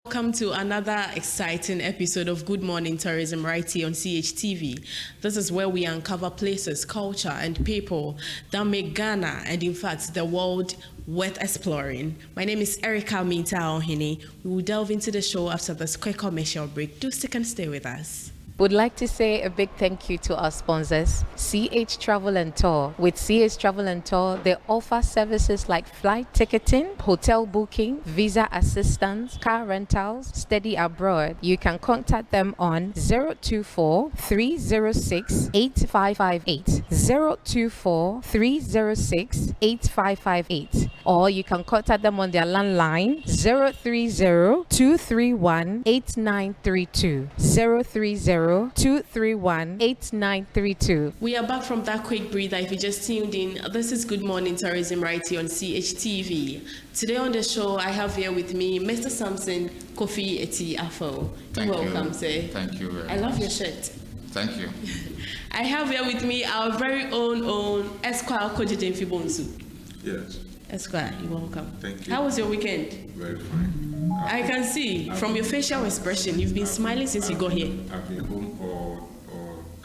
Welcome to another exciting episode of Good Morning Tourism right here on CHTV. This is where we uncover places, culture, and people that make Ghana and, in fact, the world worth exploring. My name is Erica Minta Ohene. We will delve into the show after this quick commercial break. Do stick and stay with us. Would like to say a big thank you to our sponsors, CH Travel and Tour. With CH Travel and Tour, they offer services like flight ticketing, hotel booking, visa assistance, car rentals, study abroad. You can contact them on 024-306-8558, 024-306-8558, or you can contact them on their landline 030-231-8932, 030-231-8932. We are back from that quick breather. If you just tuned in, this is Good Morning Tourism right here on CHTV. Today on the show, I have here with me Mr. Samson Kofi Eti Afo. Welcome, sir. Thank you very much. I love your shirt. Thank you. I have here with me our very own Esquire Kojiten Fibonsu. Yes. Esquire, you're welcome. Thank you. How was your weekend? Very fine. I can see from your facial expression, you've been smiling since you got here. I've been home all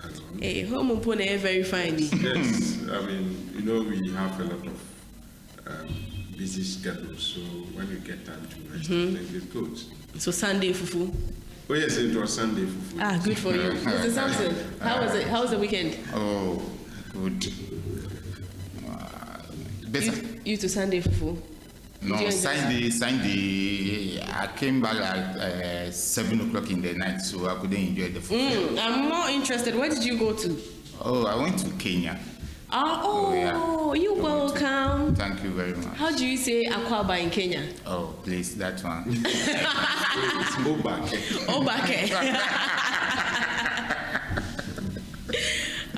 along. Hey, home Mpone very fine. Yes, I mean, we have a lot of busy schedules, so when you get time to rest, I think it's good. So Sunday, fufu. Oh yes, it was Sunday for food. Ah, good for you. Mr. Samson, how was it? How was the weekend? Oh, good. Better. You to Sunday, fufu. No, Sunday, I came back at 7 o'clock in the night, so I couldn't enjoy the food. I'm more interested. Where did you go to? Oh, I went to Kenya. Oh, you're welcome. Thank you very much. How do you say Akwaba in Kenya? Oh, please, that one. It's Obake. Obake.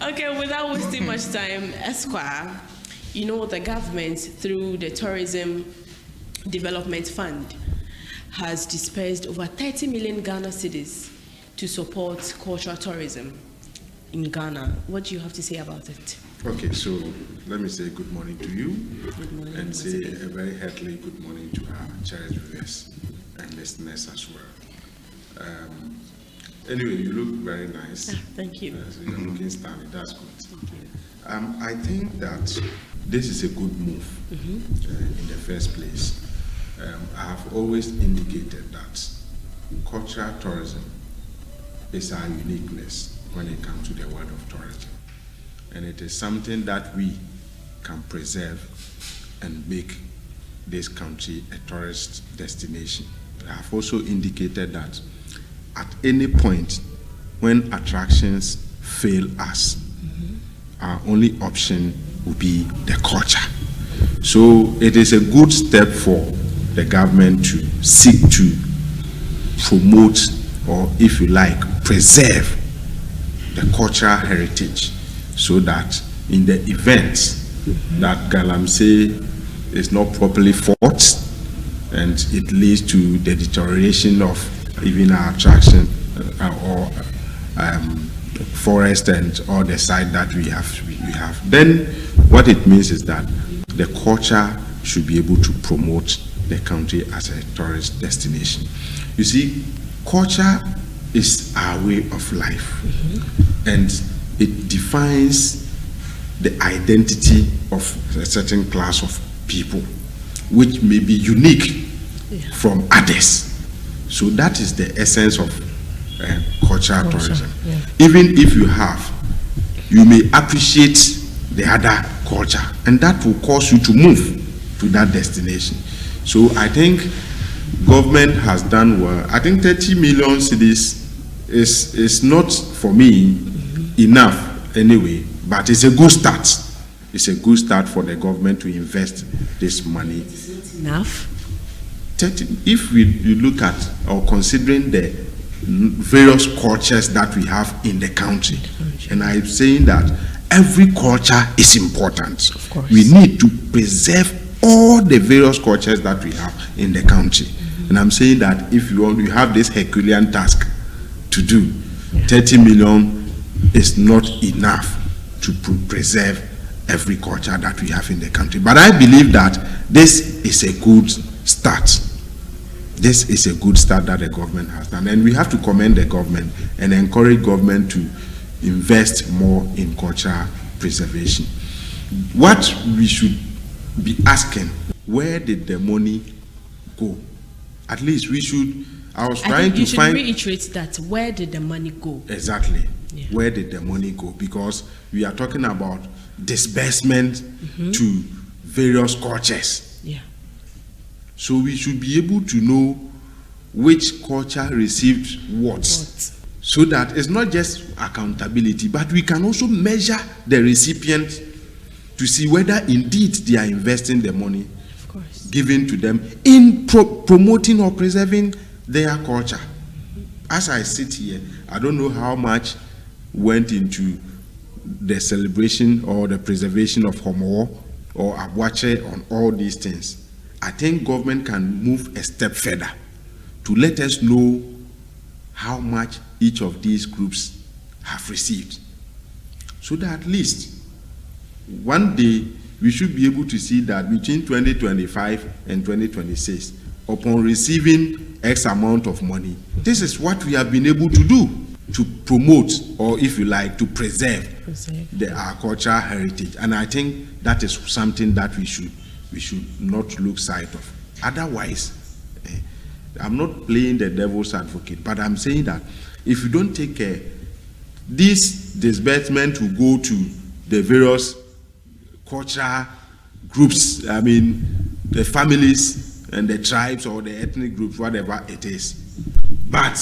Okay, without wasting much time, Esquire, the government, through the Tourism Development Fund, has dispersed over 30 million Ghana cedis to support cultural tourism in Ghana. What do you have to say about it? Okay, so let me say good morning to you. Good morning. And say a very heartily good morning to our cherished viewers and listeners as well. Anyway, you look very nice. Thank you. So you're looking stunning. That's good. Thank you. I think that this is a good move in the first place. I have always indicated that cultural tourism is our uniqueness when it comes to the world of tourism. And it is something that we can preserve and make this country a tourist destination. I have also indicated that at any point when attractions fail us, our only option will be the culture. So it is a good step for the government to seek to promote, or if you like, preserve the cultural heritage, so that in the event that Galamsey is not properly fought and it leads to the deterioration of even our attraction or forest and all the site that we have, then what it means is that the culture should be able to promote the country as a tourist destination. You see, culture is our way of life, and it defines the identity of a certain class of people, which may be unique from others. So that is the essence of cultural tourism. Yeah. Even if you may appreciate the other culture, and that will cause you to move to that destination. So I think government has done well. I think 30 million cedis is not, for me, enough anyway, but it's a good start. It's a good start for the government to invest this money. Enough? If you look at or considering the various cultures that we have in the country, and I'm saying that every culture is important. Of course. We need to preserve all the various cultures that we have in the country. And I'm saying that if you have this Herculean task to do, 30 million is not enough to preserve every culture that we have in the country. But I believe that this is a good start. this is a good start that the government has done. And we have to commend the government and encourage government to invest more in cultural preservation. What we should be asking, where did the money go? At least we should, I was trying to find... You should reiterate that. Where did the money go? Exactly. Yeah. Where did the money go? Because we are talking about disbursement to various cultures. Yeah. So we should be able to know which culture received what. So that it's not just accountability, but we can also measure the recipient to see whether indeed they are investing the money given to them in promoting or preserving their culture. As I sit here, I don't know how much went into the celebration or the preservation of Homo or Abuache on all these things. I think government can move a step further to let us know how much each of these groups have received. So that at least one day we should be able to see that between 2025 and 2026, upon receiving X amount of money, this is what we have been able to do to promote, or if you like, to preserve our cultural heritage. And I think that is something that we should not lose sight of. Otherwise, I'm not playing the devil's advocate, but I'm saying that if you don't take care, this disbursement will go to the various cultural groups, I mean, the families and the tribes or the ethnic groups, whatever it is. But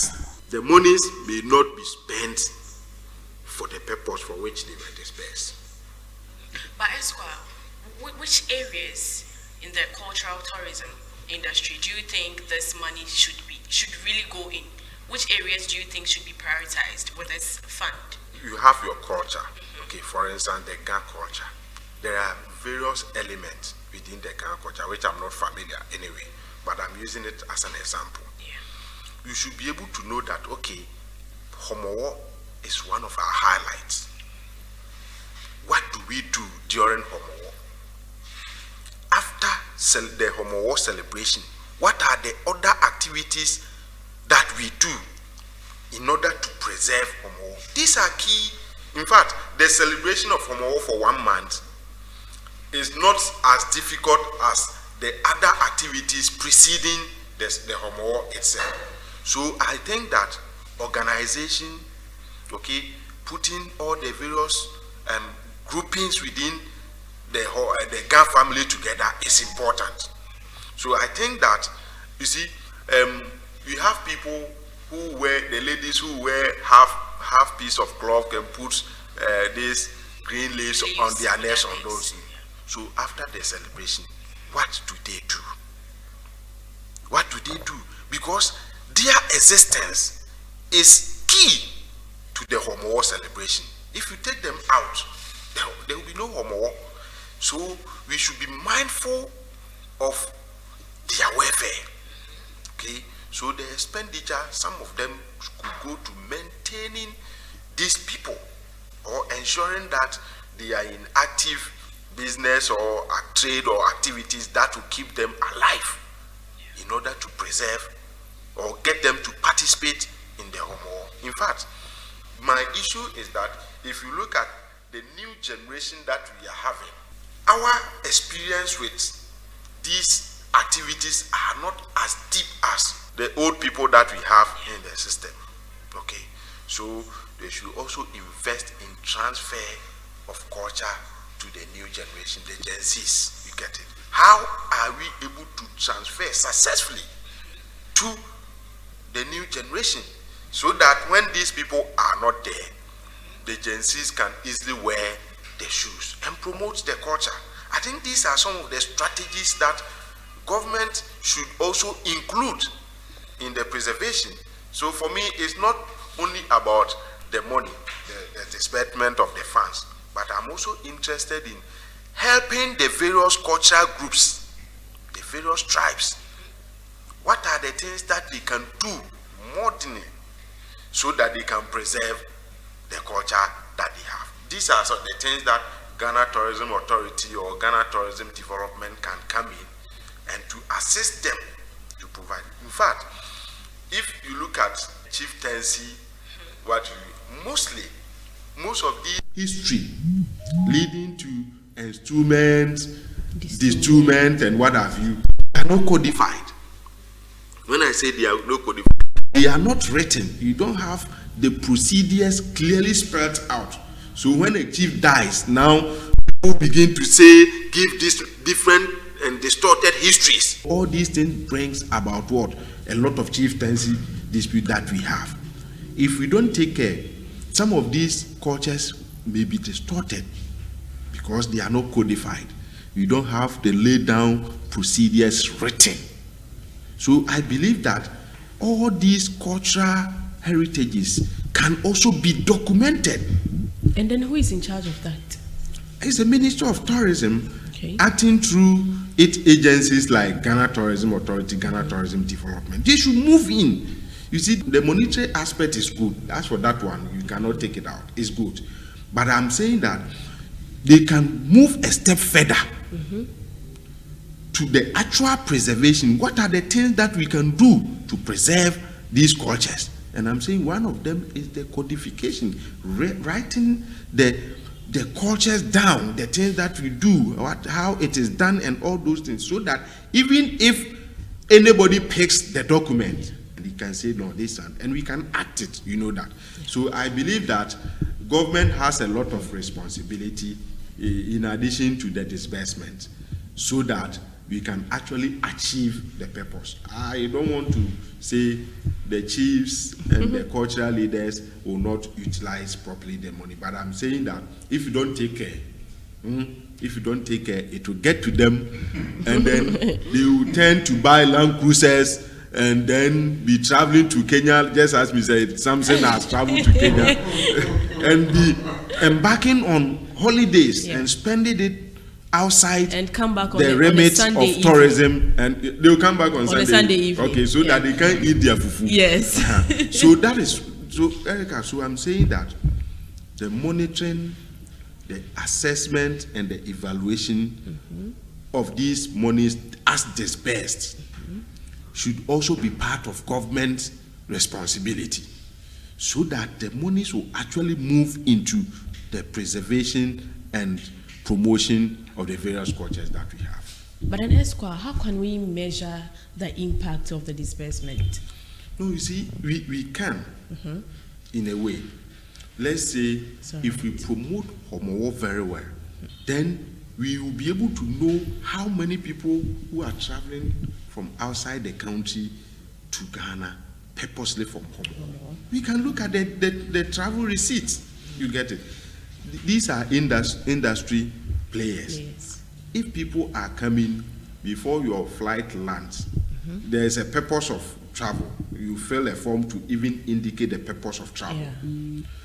the monies may not be spent for the purpose for which they were disbursed. But Esquire, which areas in the cultural tourism industry do you think this money should really go in? Which areas do you think should be prioritized with this fund? You have your culture. Okay, for instance, the Ga culture. There are various elements within the Ga culture which I'm not familiar anyway, but I'm using it as an example. Yeah. You should be able to know that, okay, Homowo is one of our highlights. What do we do during Homowo? After the Homowo celebration, what are the other activities that we do in order to preserve Homowo? These are key. In fact, the celebration of Homowo for 1 month is not as difficult as the other activities preceding the Homowo itself. So I think that organization, okay, putting all the various groupings within the Ga family together is important. So I think that, you see, we have people who wear, the ladies who wear half piece of cloth and put this green lace on their necks on those. So after the celebration, what do they do? What do they do? Because their existence is key to the Homowo celebration. If you take them out, there will be no Homowo. So we should be mindful of their welfare. Okay? So the expenditure, some of them could go to maintaining these people or ensuring that they are in active business or trade or activities that will keep them alive in order to preserve or get them to participate in the Homowo. In fact, my issue is that if you look at the new generation that we are having, our experience with these activities are not as deep as the old people that we have in the system. Okay, so they should also invest in transfer of culture to the new generation, the Gen Zs. You get it? How are we able to transfer successfully to the new generation so that when these people are not there, the Gen Zs can easily wear the shoes and promote the culture? I think these are some of the strategies that government should also include in the preservation. So for me, it's not only about the money, the disbursement of the funds, but I'm also interested in helping the various cultural groups, the various tribes. What are the things that they can do modernly so that they can preserve the culture that they have? These are some of the things that Ghana Tourism Authority or Ghana Tourism Development can come in and to assist them to provide. In fact, if you look at chieftaincy, most of the history leading to instruments, instruments, and what have you, are not codified. When I say they are not codified, they are not written. You don't have the procedures clearly spelled out. So when a chief dies, now people begin to say, give these different and distorted histories. All these things brings about what? A lot of chieftaincy dispute that we have. If we don't take care, some of these cultures may be distorted because they are not codified. We don't have the laid down procedures written. So I believe that all these cultural heritages can also be documented. And then who is in charge of that? It's the Ministry of Tourism, acting through its agencies like Ghana Tourism Authority, Ghana Tourism Development. They should move in. You see, the monetary aspect is good. As for that one, you cannot take it out. It's good. But I'm saying that they can move a step further to the actual preservation. What are the things that we can do to preserve these cultures? And I'm saying one of them is the codification, writing the cultures down, the things that we do, how it is done, and all those things, so that even if anybody picks the document, he can say, no, this one, and we can act it, you know that. So I believe that government has a lot of responsibility in addition to the disbursement, so that we can actually achieve the purpose. I don't want to say the chiefs and the cultural leaders will not utilize properly the money, but I'm saying that if you don't take care, it will get to them, and then they will tend to buy Land Cruisers and then be traveling to Kenya, just as we said, Samson has traveled to Kenya, and be embarking on holidays and spending it outside and come back on the remit of tourism, and they will come back on Sunday evening. Okay, so that they can eat their fufu. Yes. So that is, so Erica, so I'm saying that the monitoring, the assessment, and the evaluation of these monies as dispersed should also be part of government responsibility, so that the monies will actually move into the preservation and promotion of the various cultures that we have. But in Esquire, how can we measure the impact of the disbursement? No, you see, we can, in a way. Let's say, if we promote Homowo very well, then we will be able to know how many people who are traveling from outside the country to Ghana purposely from Homowo. We can look at the travel receipts. You get it? These are industry players. If people are coming before your flight lands, there's a purpose of travel. You fill a form to even indicate the purpose of travel.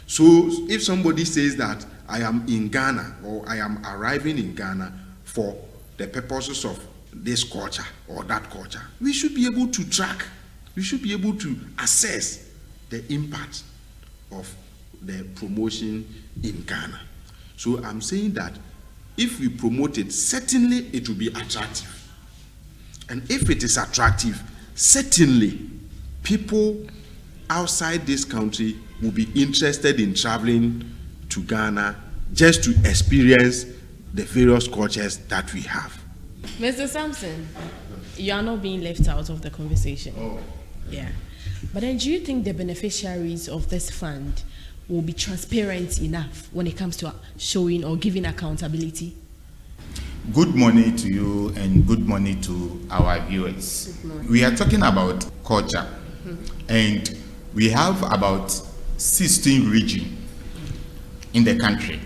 So if somebody says that I am in Ghana, or I am arriving in Ghana for the purposes of this culture or that culture, we should be able to track, we should be able to assess the impact of the promotion in Ghana. So I'm saying that if we promote it, certainly it will be attractive. And if it is attractive, certainly people outside this country will be interested in traveling to Ghana just to experience the various cultures that we have. Mr. Sampson, you are not being left out of the conversation. Yeah. But then do you think the beneficiaries of this fund will be transparent enough when it comes to showing or giving accountability? Good morning to you and good morning to our viewers. We are talking about culture, and we have about 16 regions in the country,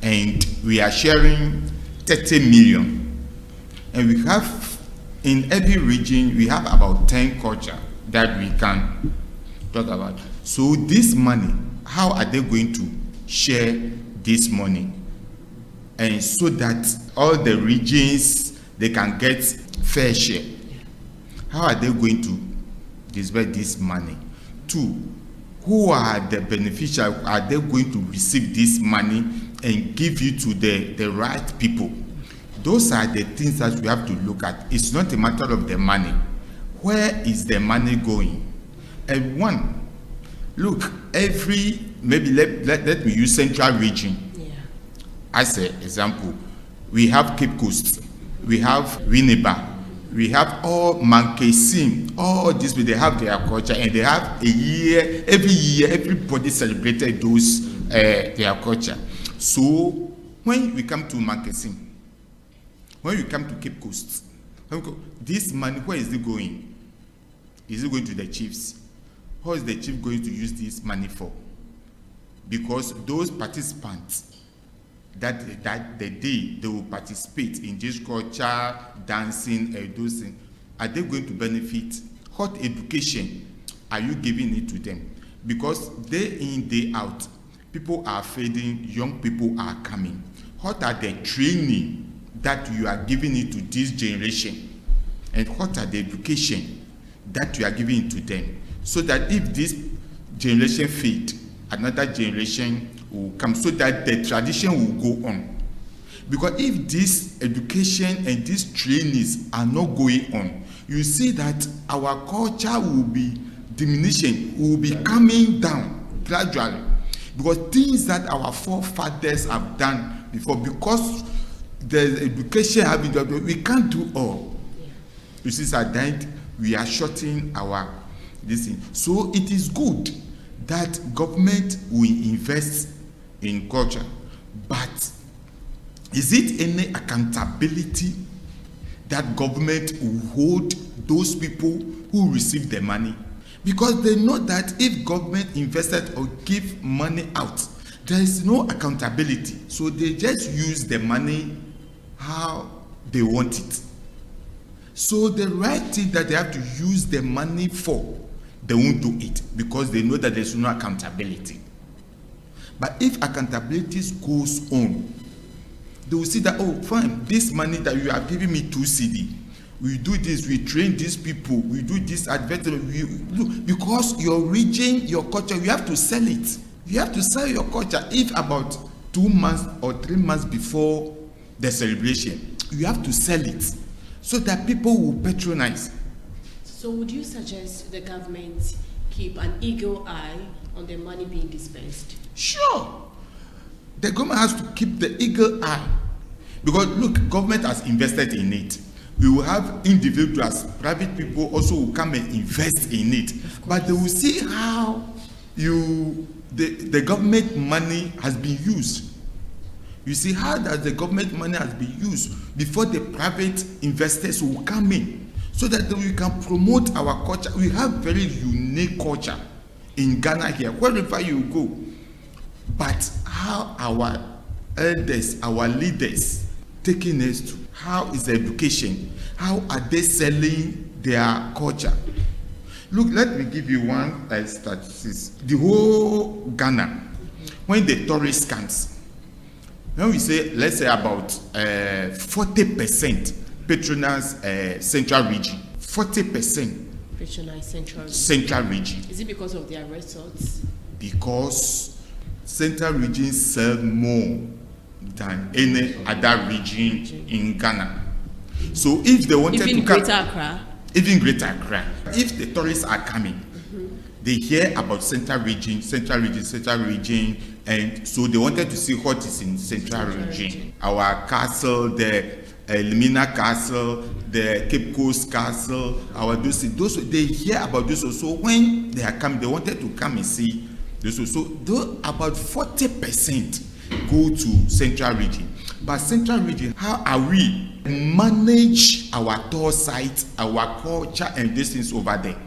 and we are sharing 30 million. And we have, in every region, we have about 10 culture that we can talk about. So this money, how are they going to share this money? And so that all the regions, they can get fair share. How are they going to disburse this money? 2, who are the beneficiaries? Are they going to receive this money and give it to the right people? Those are the things that we have to look at. It's not a matter of the money. where is the money going? And one, look, maybe let me use Central Region as an example. We have Cape Coast, we have Winneba, we have all Marrakech, all this, they have their culture, and they have a year, everybody celebrated those their culture. So when we come to Marrakech, when we come to Cape Coast, this money, where is it going? Is it going to the chiefs? How is the chief going to use this money for? Because those participants, that the day they will participate in this culture, dancing, those things, are they going to benefit? What education are you giving it to them? Because day in, day out, people are fading, young people are coming. What are the training that you are giving it to this generation? And what are the education that you are giving it to them? So that if this generation fade, another generation will come, so that the tradition will go on. Because if this education and these trainings are not going on, you see that our culture will be diminishing, will be coming down gradually. Because things that our forefathers have done before, because the education having done, we can't do all. You see, at the end, we are shorting our this thing. So it is good that government will invest in culture, but is it any accountability that government will hold those people who receive the money? Because they know that if government invested or give money out, there is no accountability. So they just use the money how they want it. So the right thing that they have to use the money for, they won't do it because they know that there's no accountability. But if accountability goes on, they will see that, oh, fine, this money that you are giving me 2 CD, we do this, we train these people, we do this advertisement, because your region, your culture, you have to sell it. You have to sell your culture. If about 2 months or 3 months before the celebration, you have to sell it so that people will patronize. So would you suggest the government keep an eagle eye on the money being dispensed? Sure. The government has to keep the eagle eye. Because look, government has invested in it. We will have individuals, private people also will come and invest in it. But they will see how the government money has been used. You see how that the government money has been used before the private investors will come in, so that we can promote our culture. We have very unique culture in Ghana here, wherever you go. But how our elders, our leaders, taking us to, how is the education? How are they selling their culture? Look, let me give you one statistics. The whole Ghana, when the tourist comes, when we say, let's say about 40% patronize Central Region, 40% Patronize Central Region. Is it because of their resorts? Because Central Region sell more than any other region in Ghana. So if they wanted even to come, Greater Accra, even Greater Accra, if the tourists are coming, they hear about Central Region, and so they wanted to see what is in Central Region. Our castle, the Limina Castle, the Cape Coast Castle, our those they hear about this. So when they are coming, they wanted to come and see this. So about 40% go to Central Region. But Central Region, how are we manage our tour sites, our culture, and these things over there?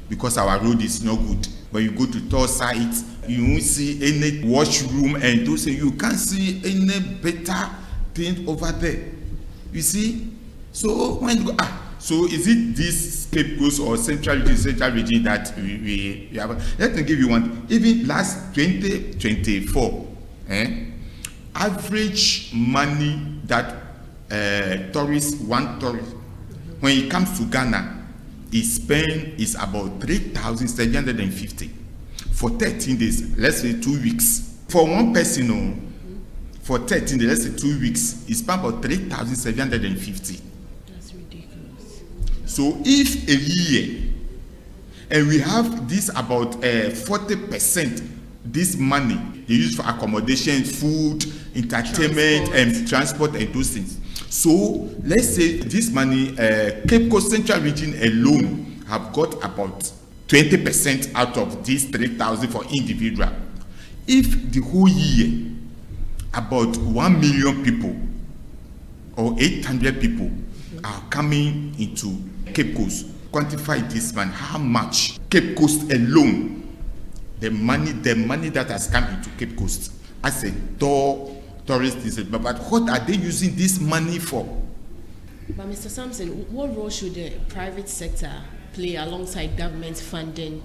Because our road is not good. When you go to tour sites, you won't see any washroom, and those you can't see any better thing over there. You see? So when you go, so is it this Cape Coast or Central Region that we have? Let me give you one. Even last 2024, average money that one tourist, when he comes to Ghana, his spend is about 3,750 for 13 days. Let's say 2 weeks. For one person, for 13 days, let's say 2 weeks, he spent about 3,750. That's ridiculous. So if a year, and we have this about 40%, this money they use for accommodation, food, entertainment, and transport and those things. So let's say this money, Cape Coast Central Region alone have got about 20% out of these 3,000 for individual. If the whole year about 1 million people or 800 people are coming into Cape Coast, quantify this man, how much Cape Coast alone, the money that has come into Cape Coast as a tourist is, but what are they using this money for? But Mr. Sampson, what role should the private sector play alongside government funding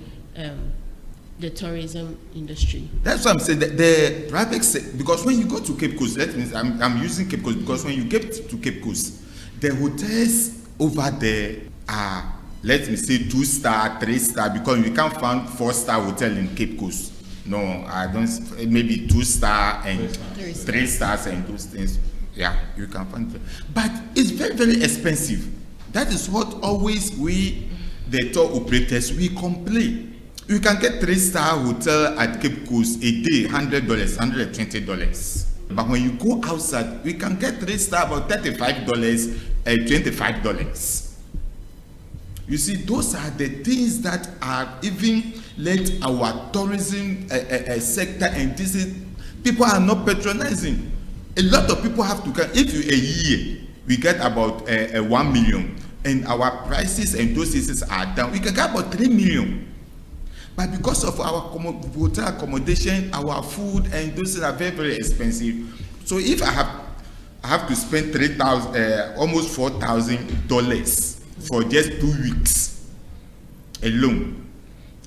the tourism industry? That's what I'm saying. The private sector, because when you go to Cape Coast, that means I'm using Cape Coast because when you get to Cape Coast, the hotels over there are, let me say, 2-star, 3-star, because you can't find 4-star hotel in Cape Coast. No, I don't. Maybe 2-star and 3 stars and those things. Yeah, you can find it. But it's very, very expensive. That is what always we, the tour operators, we complain. You can get 3-star hotel at Cape Coast a day, $100, $120. But when you go outside, we can get 3-star about $35 and $25. You see, those are the things that are even let our tourism sector, and this is, people are not patronizing. A lot of people have to come. If you a year, we get about 1 million, and our prices and those things are down, we can get about 3 million. But because of our hotel accommodation, our food, and those things are very, very expensive. So if I have to spend almost $4,000 for just 2 weeks alone,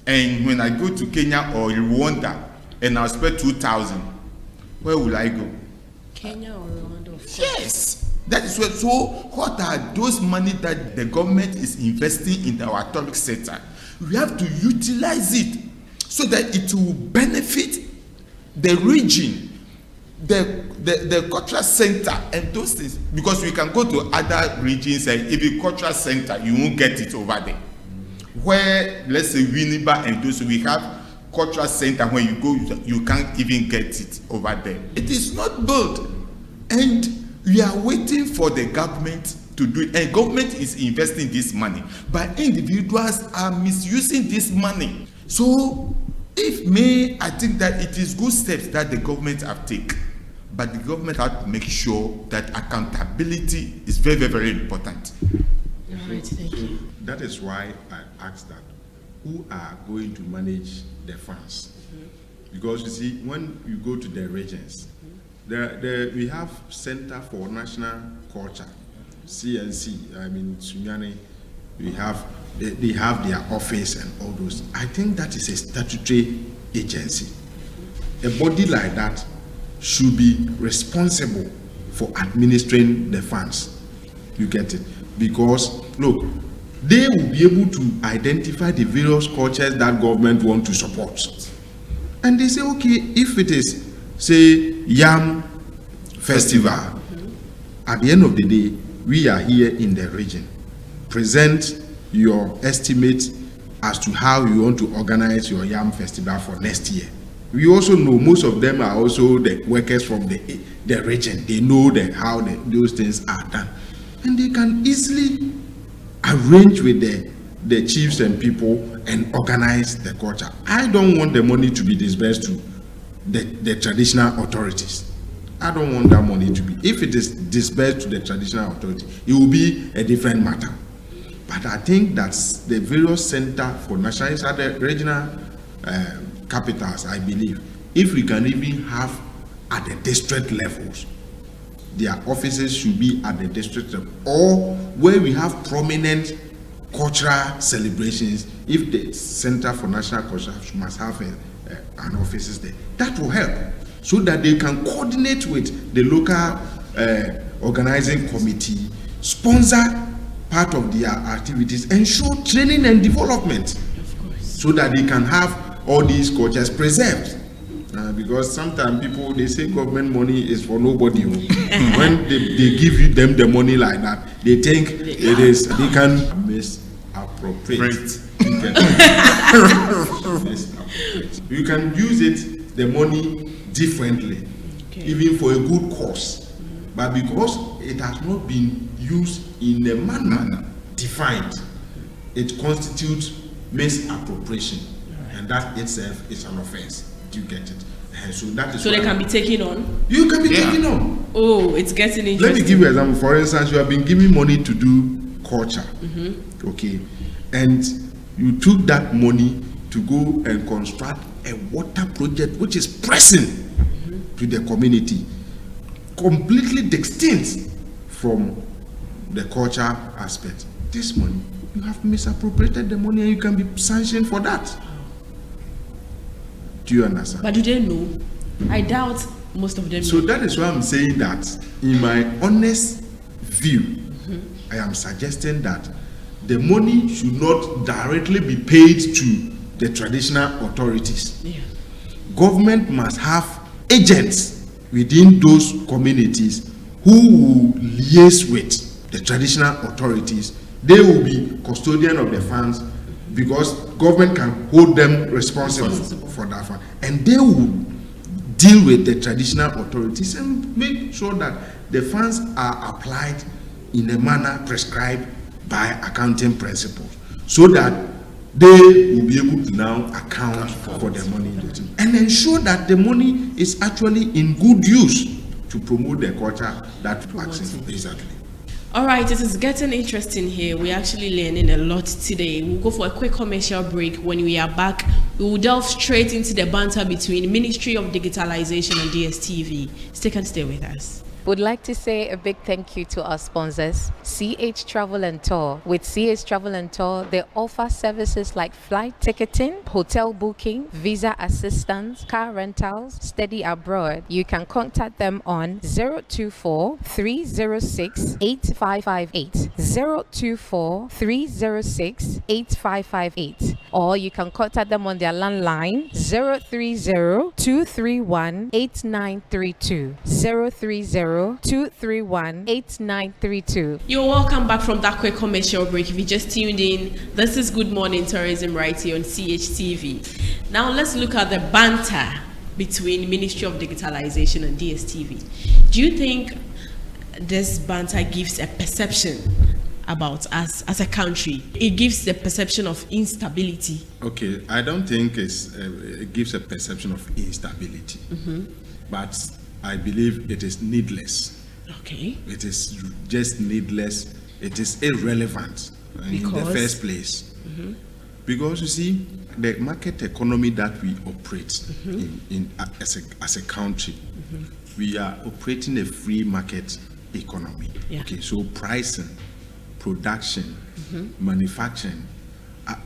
and when I go to Kenya or Rwanda and I'll spend 2,000, where will I go? Kenya or Rwanda? Yes, that is what. So what are those money that the government is investing in our tourist sector? We have to utilize it so that it will benefit the region, the cultural center, and those things. Because we can go to other regions, and if a cultural center, you won't get it over there. Where, let's say, Winneba and those, we have cultural center, when you go, you can't even get it over there. It is not built, and we are waiting for the government to do it, and government is investing this money, but individuals are misusing this money. So if may, I think that it is good steps that the government have taken, but the government have to make sure that accountability is very, very, very important. All right, thank you. That is why I asked that, who are going to manage the funds? Because you see, when you go to the regions, we have Center for National Culture, CNC, I mean, Sunyani, they have their office and all those. I think that is a statutory agency. A body like that should be responsible for administering the funds. You get it? Because, look, they will be able to identify the various cultures that government want to support. And they say, okay, if it is, say, Yam Festival, at the end of the day, we are here in the region. Present your estimate as to how you want to organize your Yam Festival for next year. We also know most of them are also the workers from the region. They know how those things are done. And they can easily arrange with the chiefs and people and organize the culture. I don't want the money to be disbursed to the traditional authorities. I don't want that money to be. If it is disbursed to the traditional authority, it will be a different matter. But I think that's the various center for national, the regional capitals, I believe. If we can even have at the district levels, their offices should be at the district level, or where we have prominent cultural celebrations, if the Center for National Culture must have an office there, that will help, so that they can coordinate with the local organizing committee, sponsor part of their activities, and show training and development, so that they can have all these cultures preserved. Because sometimes people, they say government money is for nobody. When they give them the money like that, they think they can misappropriate. You can use it, the money, differently, even for a good cause. But because it has not been used in a manner defined, it constitutes misappropriation, and that itself is an offense. Do you get it? And so that is so they can be taken on. You can be taken on. Oh, it's getting interesting. Let me give you an example. For instance, you have been given money to do culture, okay, and you took that money to go and construct a water project which is pressing to the community, completely distinct from the culture aspect. This money, you have misappropriated the money and you can be sanctioned for that. Do you understand? But do they know? I doubt most of them So know. that is why I'm saying that, in my honest view, I am suggesting that the money should not directly be paid to the traditional authorities. Yeah. Government must have agents within those communities who will liaise with the traditional authorities. They will be custodian of the funds, because government can hold them responsible for that fund, and they will deal with the traditional authorities and make sure that the funds are applied in a manner prescribed by accounting principles, so that they will be able to now account for the money and ensure that the money is actually in good use to promote the culture that vaccine. Exactly. All right, it is getting interesting here. We're actually learning a lot today. We'll go for a quick commercial break. When we are back, we will delve straight into the banter between Ministry of Digitalization and DSTV. Stay with us. Would like to say a big thank you to our sponsors, CH Travel and Tour. With CH Travel and Tour, they offer services like flight ticketing, hotel booking, visa assistance, car rentals, study abroad. You can contact them on 024-306-8558, 024-306-8558, or you can contact them on their landline 030-231-8932, 030-231-8932. You're welcome back from that quick commercial break. If you just tuned in, this is Good Morning Tourism right here on CHTV. Now let's look at the banter between Ministry of Digitalization and DSTV. Do you think this banter gives a perception about us as a country? It gives the perception of instability. Okay, I don't think it gives a perception of instability, but I believe it is needless. Okay. It is just needless. It is irrelevant in the first place. Because you see, the market economy that we operate as a country, we are operating a free market economy. Yeah. Okay, so pricing, production, manufacturing,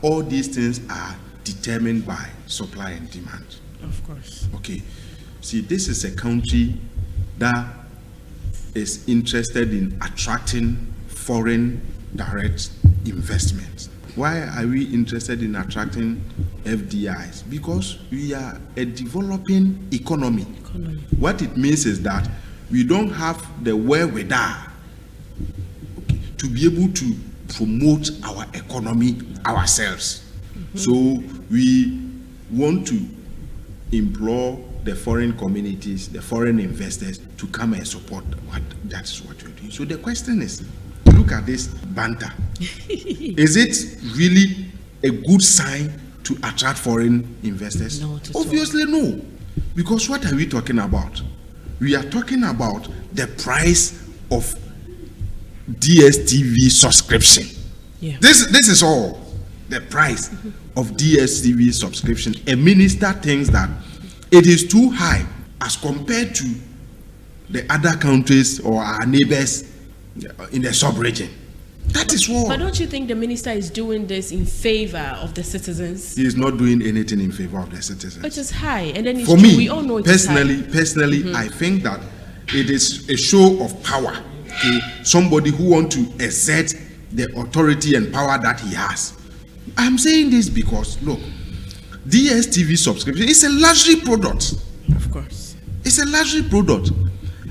all these things are determined by supply and demand. Of course. Okay, see, this is a country that is interested in attracting foreign direct investment. Why are we interested in attracting FDIs? Because we are a developing economy. What it means is that we don't have the wherewithal, okay, to be able to promote our economy ourselves. So we want to implore the foreign communities, the foreign investors, to come and support that's what we're doing. So the question is, look at this banter. Is it really a good sign to attract foreign investors? No, not at Obviously no. Because what are we talking about? We are talking about the price of DSTV subscription. Yeah. This is all. The price of DSTV subscription. A minister thinks that it is too high as compared to the other countries or our neighbors in the sub-region. That is what. But don't you think the minister is doing this in favor of the citizens? He is not doing anything in favor of the citizens. Which is high, and then it's For true. me, We all know it's personally, I think that it is a show of power. Okay? Somebody who wants to exert the authority and power that he has. I'm saying this because, look, DSTV subscription is a luxury product. Of course. It's a luxury product.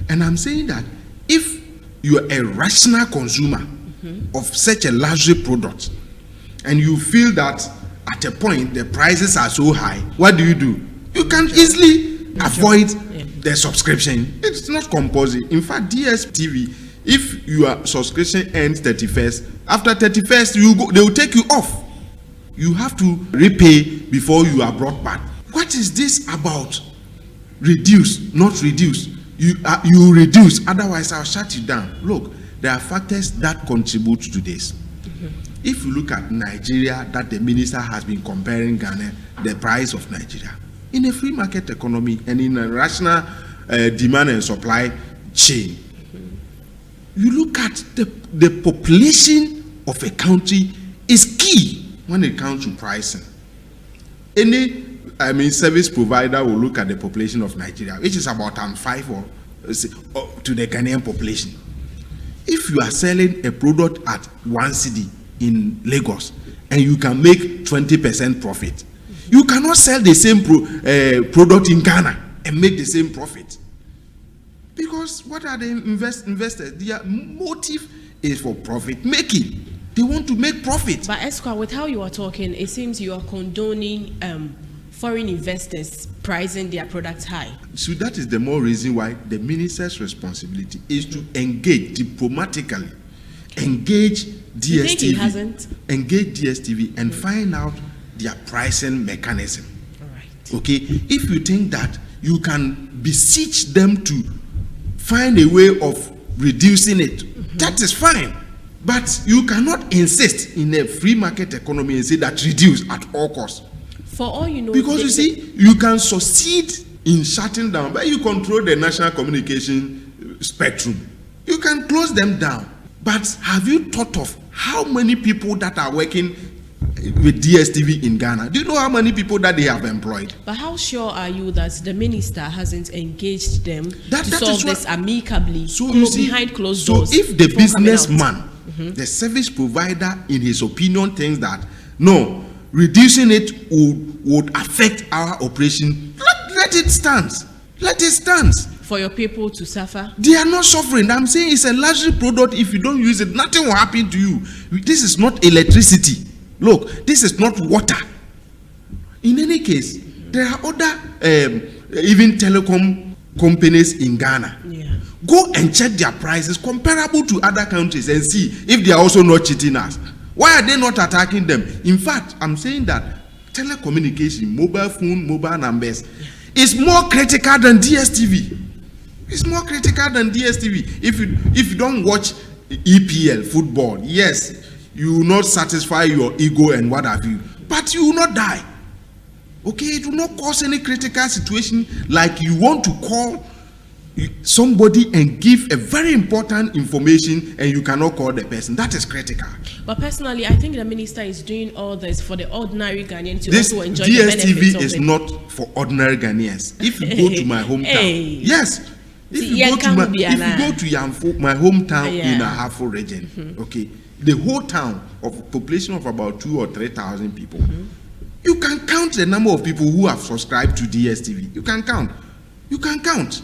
And I'm saying that if you're a rational consumer of such a luxury product, and you feel that at a point the prices are so high, what do? You can easily avoid the subscription. It's not compulsory. In fact, DSTV, if your subscription ends 31st, after 31st, they will take you off. You have to repay before you are brought back. What is this about? Reduce, not reduce. You reduce, otherwise I'll shut you down. Look, there are factors that contribute to this. If you look at Nigeria, that the minister has been comparing Ghana, the price of Nigeria, in a free market economy and in a rational demand and supply chain, you look at the population of a country is key when it comes to pricing. Any service provider will look at the population of Nigeria, which is about 5 or to the Ghanaian population. If you are selling a product at 1 cedi in Lagos and you can make 20% profit, you cannot sell the same product in Ghana and make the same profit. Because what are the investors? Their motive is for profit making. They want to make profit. But Esquire, with how you are talking, it seems you are condoning foreign investors pricing their products high. So that is the more reason why the minister's responsibility is to engage diplomatically, engage DSTV, You think he hasn't? Engage DSTV and find out their pricing mechanism. All right. Okay, if you think that you can beseech them to find a way of reducing it, that is fine. But you cannot insist in a free market economy and say that reduce at all costs. For all you know, because you see, you can succeed in shutting down, but you control the national communication spectrum. You can close them down. But have you thought of how many people that are working with DSTV in Ghana? Do you know how many people that they have employed? But how sure are you that the minister hasn't engaged them That to solve this amicably, so you see, behind closed doors? So if the businessman, the service provider, in his opinion, thinks that no, reducing it would affect our operation, let it stand. Let it stand. For your people to suffer? They are not suffering. I'm saying it's a luxury product. If you don't use it, nothing will happen to you. This is not electricity. Look, this is not water. In any case, there are other even telecom companies in Ghana. Yeah. Go and check their prices comparable to other countries and see if they are also not cheating us. Why are they not attacking them? In fact, I'm saying that telecommunication, mobile phone, mobile numbers is more critical than DSTV. It's more critical than DSTV. If you don't watch EPL football, yes, you will not satisfy your ego and what have you, but you will not die. Okay, it will not cause any critical situation like you want to call somebody and give a very important information and you cannot call the person. That is critical. But personally, I think the minister is doing all this for the ordinary Ghanaian to also enjoy the benefits DSTV of is it. not for ordinary Ghanaians. If you go to my hometown, yes. If you go to my hometown in Ahafo region, okay, the whole town of a population of about 2,000 or 3,000 people, you can count the number of people who have subscribed to DSTV. You can count. You can count.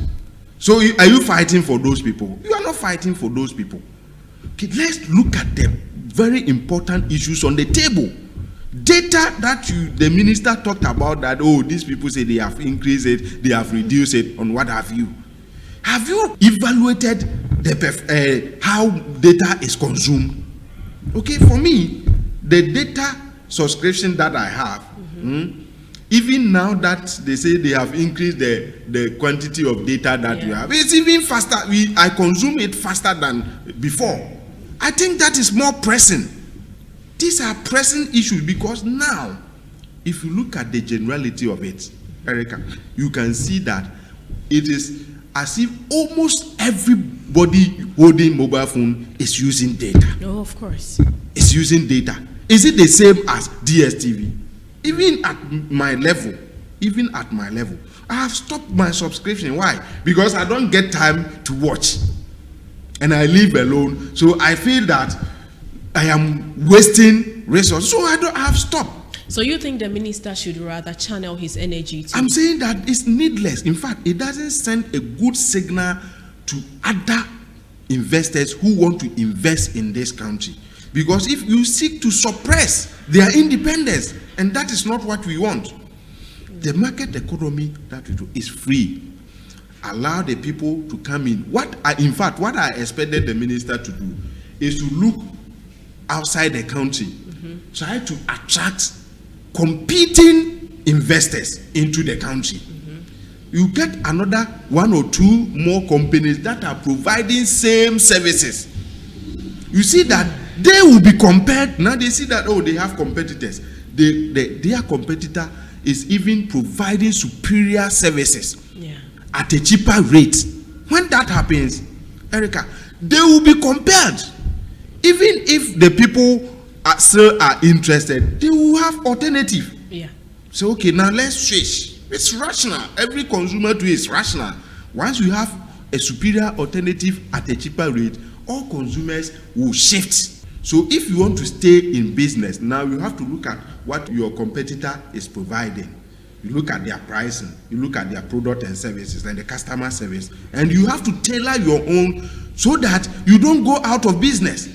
So are you fighting for those people? You are not fighting for those people. Okay, let's look at the very important issues on the table. Data that the minister talked about, that these people say they have increased it, they have reduced it, on what have you. Have you evaluated how data is consumed? Okay, for me, the data subscription that I have, even now that they say they have increased the quantity of data that we have, it's even faster. I consume it faster than before. I think that is more pressing. These are pressing issues because now, if you look at the generality of it, Erica, you can see that it is as if almost everybody holding mobile phone is using data. Oh, of course. It's using data. Is it the same as DSTV? Even at my level, I have stopped my subscription. Why? Because I don't get time to watch. And I live alone. So I feel that I am wasting resources. So I have stopped. So you think the minister should rather channel his energy to... I'm saying that it's needless. In fact, it doesn't send a good signal to other investors who want to invest in this country. Because if you seek to suppress their independence, and that is not what we want. The market economy that we do is free. Allow the people to come in. What I expected the minister to do is to look outside the country, try to attract competing investors into the country. You get another one or two more companies that are providing same services. You see that they will be compared. Now they see that, oh, they have competitors. Their competitor is even providing superior services at a cheaper rate. When that happens, Erica, they will be compared. Even if the people still are interested, they will have alternative. So okay, now let's switch. It's rational. Every consumer too is rational. Once you have a superior alternative at a cheaper rate, all consumers will shift. So if you want to stay in business, now you have to look at what your competitor is providing. You look at their pricing, you look at their product and services and the customer service, and you have to tailor your own so that you don't go out of business.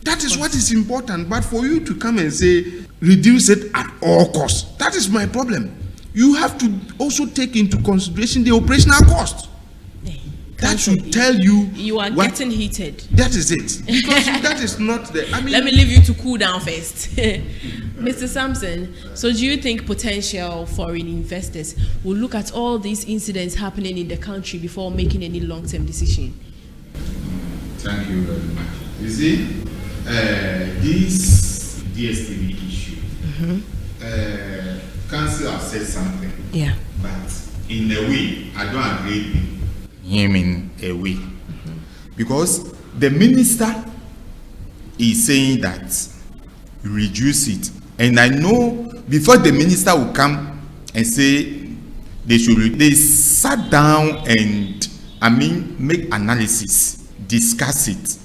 That is what is important. But for you to come and say, reduce it at all costs, that is my problem. You have to also take into consideration the operational cost. That should tell you you are getting heated. That is it. Because that is not the... let me leave you to cool down first. Mr. Sampson, so do you think potential foreign investors will look at all these incidents happening in the country before making any long-term decision? Thank you very much. You see, this DSTV issue, Council have said something. Yeah. But in a way, I don't agree with him in a way. Because the minister is saying that reduce it. And I know before the minister will come and say they sat down and make analysis, discuss it.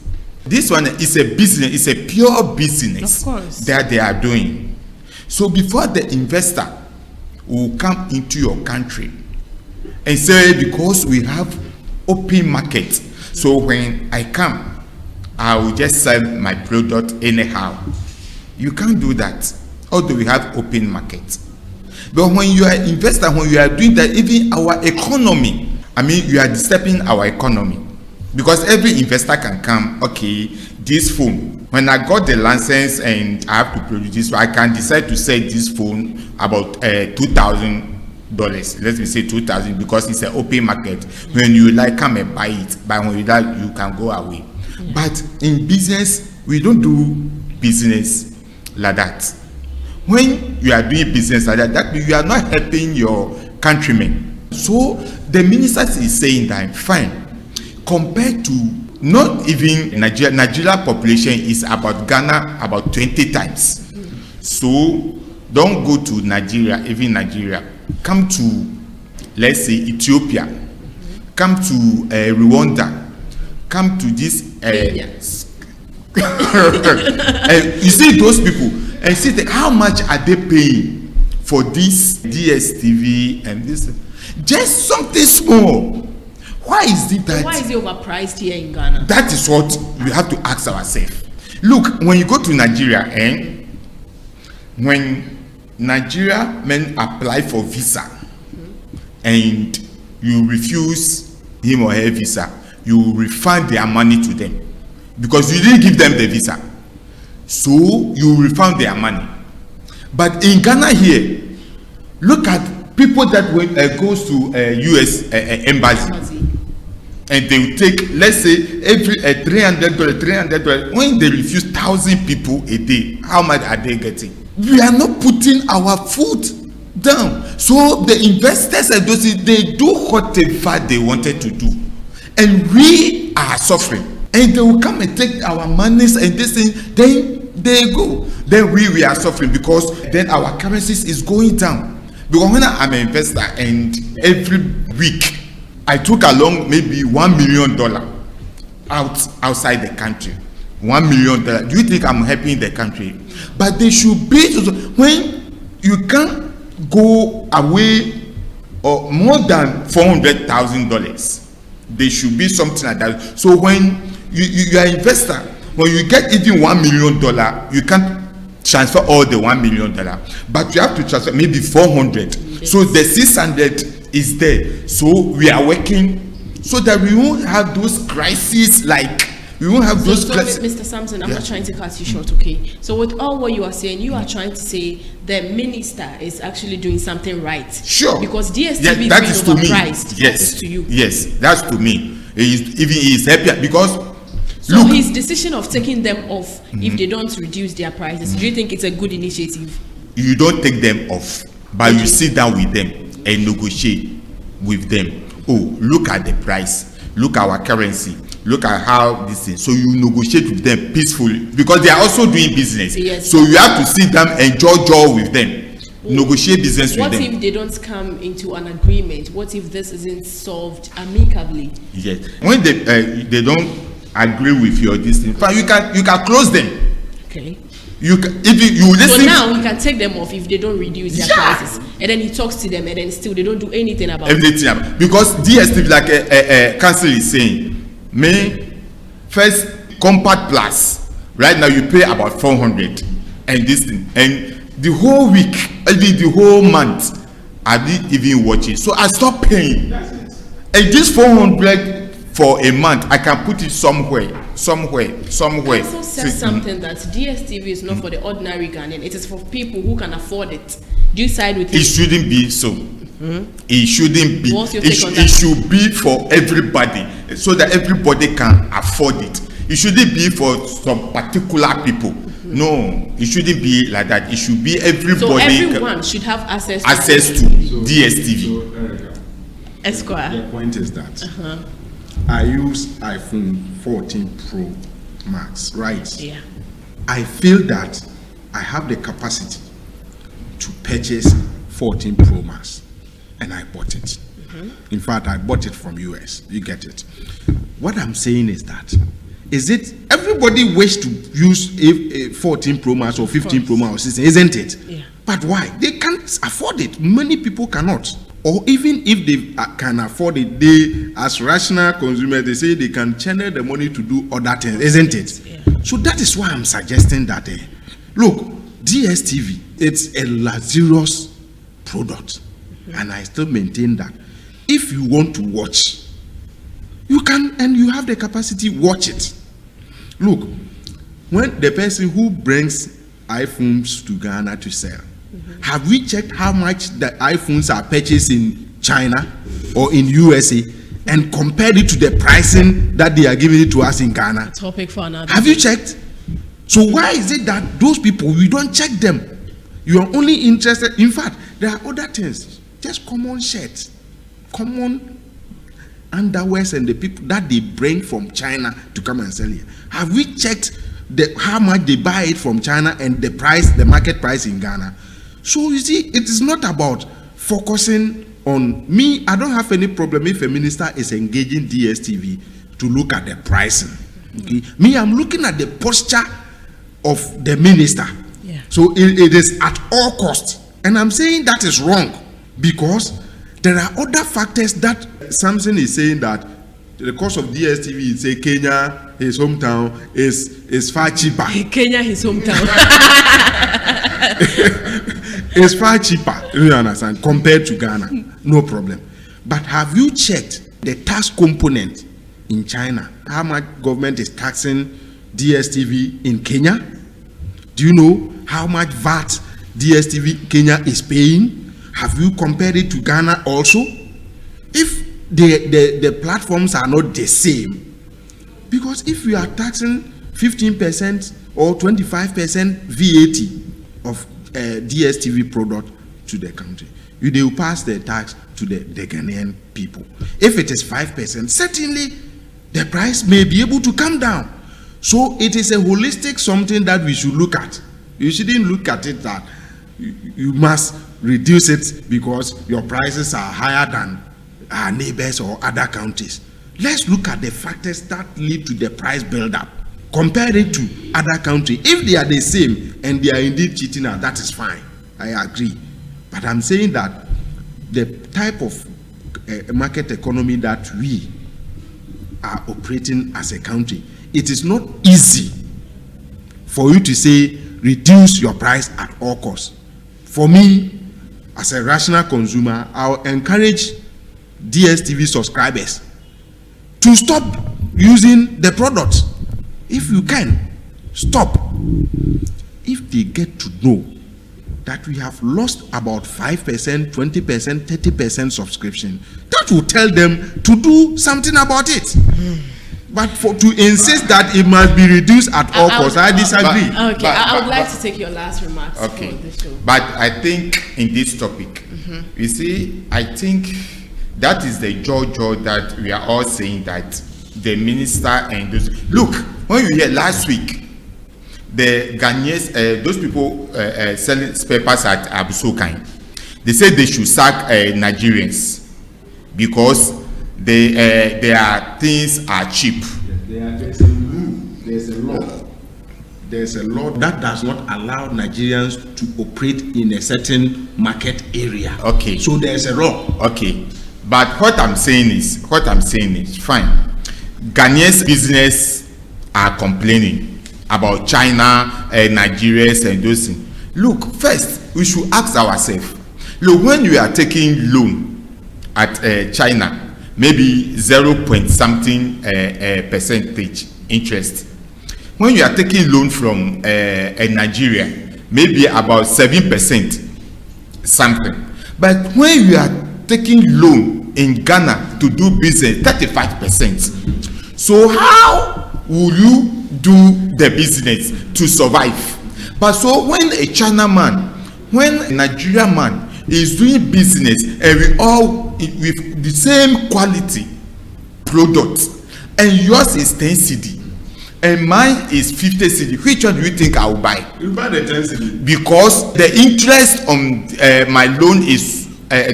This one is a business, it's a pure business that they are doing. So before the investor will come into your country and say, because we have open market, so when I come, I will just sell my product anyhow. You can't do that, although we have open market. But when you are an investor, when you are doing that, even our economy, you are disturbing our economy. Because every investor can come, okay, this phone, when I got the license and I have to produce this, I can decide to sell this phone about $2,000. Let me say $2,000 because it's an open market. When you like, come and buy it. But when you like, you can go away. Yeah. But in business, we don't do business like that. When you are doing business like that, that means you are not helping your countrymen. So the minister is saying that, fine, compared to not even Nigeria population is about Ghana about 20 times. So don't go to Nigeria, even Nigeria. Come to, let's say, Ethiopia. Come to Rwanda. Come to this. You see those people and see how much are they paying for this DSTV and this? Just something small. Why is it that? Why is it overpriced here in Ghana? That is what we have to ask ourselves. Look, when you go to Nigeria, when Nigeria men apply for visa and you refuse him or her visa, you refund their money to them because you didn't give them the visa. So you refund their money. But in Ghana here, look at people that goes to US embassy. And they will take, let's say, every $300. When they refuse 1,000 people a day, how much are they getting? We are not putting our foot down. So the investors and those, they do whatever they wanted to do, and we are suffering. And they will come and take our monies and this thing. Then they go. Then we are suffering because then our currencies is going down. Because when I'm an investor and every week I took along maybe $1 million outside the country. $1 million. Do you think I'm helping the country? But they should be when you can't go away or more than $400,000. There should be something like that. So when you are investor, when you get even $1 million, you can't transfer all the $1 million, but you have to transfer maybe 400. Yes. So the 600 is there. So we are working so that we won't have those crises like. We won't have those. Mr. Sampson, I'm not trying to cut you short, okay? So with all what you are saying, you are trying to say the minister is actually doing something right. Sure. Because DSTV is being overpriced. Yes. That is to you. Yes, that's to me. He is happy because. So his decision of taking them off if they don't reduce their prices, do you think it's a good initiative? You don't take them off, but you sit down with them and negotiate with them. Oh, look at the price. Look at our currency. Look at how this is. So you negotiate with them peacefully because they are also doing business. Yes. So you have to sit down and jaw with them. Negotiate business with them. What if they don't come into an agreement? What if this isn't solved amicably? Yes. When they don't agree with your distance, you can close them. Okay. You listen. So now he can take them off if they don't reduce their prices, and then he talks to them, and then still they don't do anything about it. Because DSTV, like council is saying, may first compact plus. Right now you pay about 400, and this thing, and the whole week, even the whole month, I didn't even watch it. So I stopped paying. And this 400 for a month, I can put it somewhere. I also said something that DSTV is not for the ordinary Ghanaian. It is for people who can afford it. Do you side with it? It shouldn't be so. It shouldn't be. What's your take on that? It should be for everybody, so that everybody can afford it. It shouldn't be for some particular people. No, it shouldn't be like that. It should be everybody. So everyone should have access to DSTV. Esquire. The point is that I use iPhone 14 Pro Max, right? Yeah. I feel that I have the capacity to purchase 14 Pro Max, and I bought it. In fact, I bought it from US. You get it. What I'm saying is that, is it everybody wish to use a 14 Pro Max or 15 Pro Max or 16, isn't it? Yeah. But why? They can't afford it. Many people cannot. Or even if they can afford it, they, as rational consumers, they say they can channel the money to do other things, isn't it? Yeah. So that is why I'm suggesting that, look, DSTV, it's a luxurious product. And I still maintain that if you want to watch, you can, and you have the capacity, watch it. Look, when the person who brings iPhones to Ghana to sell, have we checked how much the iPhones are purchased in China or in USA and compared it to the pricing that they are giving it to us in Ghana? Topic for another. Have you checked? So why is it that those people, we don't check them? You are only interested, in fact, there are other things, just common shirts, common underwears and the people that they bring from China to come and sell here. Have we checked how much they buy it from China and the price, the market price in Ghana? So you see, it is not about focusing on me. I don't have any problem if a minister is engaging DSTV to look at the pricing. Okay? Me, I'm looking at the posture of the minister. Yeah. So it is at all costs. And I'm saying that is wrong because there are other factors that Samson is saying that the cost of DSTV, say Kenya, his hometown, is far cheaper. Kenya, his hometown. It's far cheaper, you understand, compared to Ghana. No problem. But have you checked the tax component in China? How much government is taxing DSTV in Kenya? Do you know how much VAT DSTV Kenya is paying? Have you compared it to Ghana also? If the platforms are not the same, because if we are taxing 15% or 25% VAT of DSTV product to the country, they will pass the tax to the Ghanaian people. If it is 5%, certainly the price may be able to come down. So it is a holistic something that we should look at. You shouldn't look at it that you must reduce it because your prices are higher than our neighbors or other countries. Let's look at the factors that lead to the price build-up. Compare it to other countries. If they are the same and they are indeed cheating, that is fine. I agree. But I'm saying that the type of market economy that we are operating as a country, it is not easy for you to say reduce your price at all costs. For me, as a rational consumer, I'll encourage DSTV subscribers to stop using the product. If you can, stop. If they get to know that we have lost about 5%, 20%, 30% subscription, that will tell them to do something about it. But to insist that it must be reduced at all costs, I disagree. I would like to take your last remarks for the show. But I think in this topic, you see, I think that is the joy that we are all saying, that the minister and those. Look, when you hear last week, the Ghanaians, those people selling papers at Abusokan, they said they should sack Nigerians because their things are cheap. There's a rule, there's a law that does not allow Nigerians to operate in a certain market area. Okay. So there's a law. Okay. But what I'm saying is fine. Ghanaians business are complaining about China, Nigerians and those things. Look, first we should ask ourselves. Look, when you are taking loan at China, maybe 0.something percentage interest. When you are taking loan from Nigeria, maybe about 7% something. But when you are taking loan in Ghana to do business, 35%. So how will you do the business to survive? But so when a China man, when a Nigerian man is doing business and we all with the same quality product, and yours is 10 cedi and mine is 50 cedi, which one do you think I will buy? You buy the 10 cedi because the interest on my loan is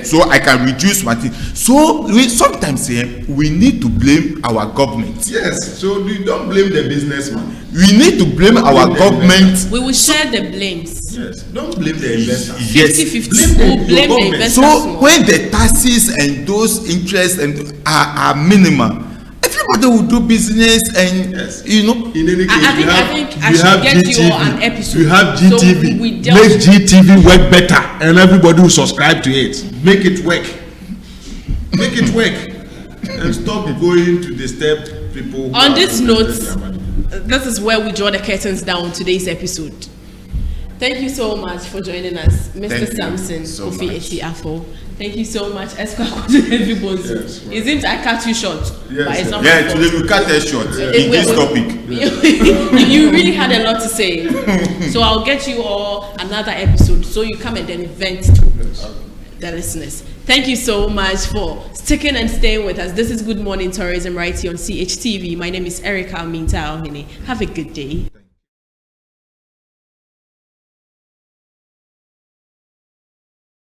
so I can reduce my thing. So sometimes we need to blame our government. Yes, so we don't blame the businessman. We need to blame our government. We will share the blames. Yes, don't blame the investor. Yes, 50-50. We'll blame the investors. So when the taxes and those interests and are minimal, everybody will do business and you know. In any case, I think I should get you all an episode. You have GTV. So make GTV work better, and everybody will subscribe to it. Make it work. Make it work, and stop going to disturb people. On this note, this is where we draw the curtains down on today's episode. Thank you so much for joining us, Mr. Samson Kofi Eti-Afo. Thank you so much, everybody. Yes, It seems I cut you short, but it's not. Yeah, today we cut it short in this topic. You really had a lot to say, so I'll get you all another episode so you come and then vent to the listeners. Thank you so much for sticking and staying with us. This is Good Morning Tourism right here on CHTV. My name is Erica Minta Ohene. Have a good day.